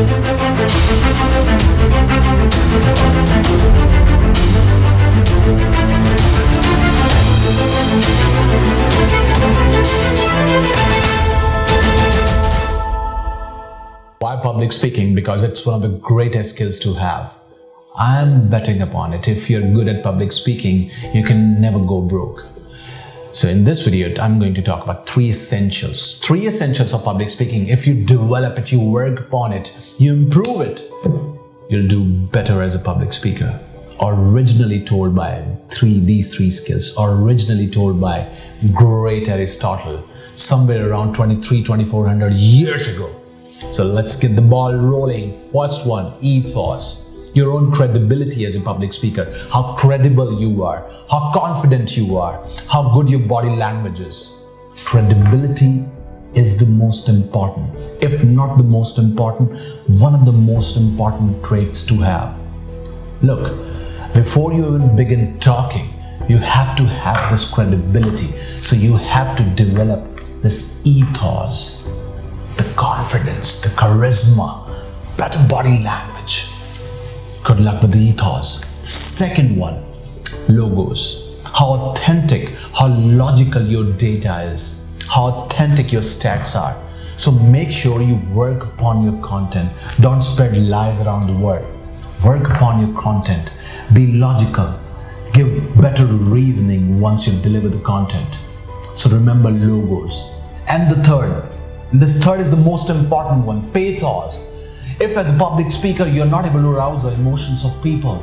Why public speaking? Because it's one of the greatest skills to have. I'm betting upon it. If you're good at public speaking, you can never go broke. So in this video, I'm going to talk about three essentials of public speaking. If you develop it, you work upon it, you improve it, you'll do better as a public speaker. Originally told by these three skills, originally told by great Aristotle, somewhere around 2400 years ago. So let's get the ball rolling. First one, ethos. Your own credibility as a public speaker. How credible you are, how confident you are, how good your body language is. Credibility is the most important, if not the most important, one of the most important traits to have. Look, before you even begin talking, you have to have this credibility. So you have to develop this ethos, the confidence, the charisma, better body language. Good luck with the ethos. Second one, logos. How authentic, how logical your data is, how authentic your stats are. So make sure you work upon your content. Don't spread lies around the world. Work upon your content. Be logical. Give better reasoning once you deliver the content. So remember logos. And the third is the most important one, pathos. If as a public speaker, you're not able to arouse the emotions of people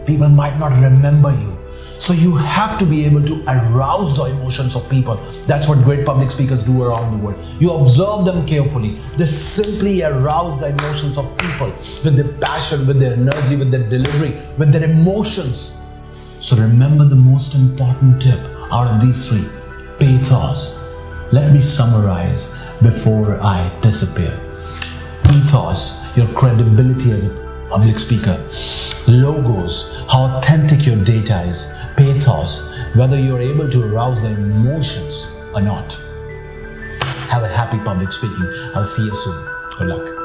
might not remember you. So you have to be able to arouse the emotions of people. That's what great public speakers do around the world. You observe them carefully. They simply arouse the emotions of people with their passion, with their energy, with their delivery, with their emotions. So remember the most important tip out of these three, pathos. Let me summarize before I disappear. Ethos, your credibility as a public speaker. Logos, how authentic your data is. Pathos, whether you're able to arouse the emotions or not. Have a happy public speaking. I'll see you soon. Good luck.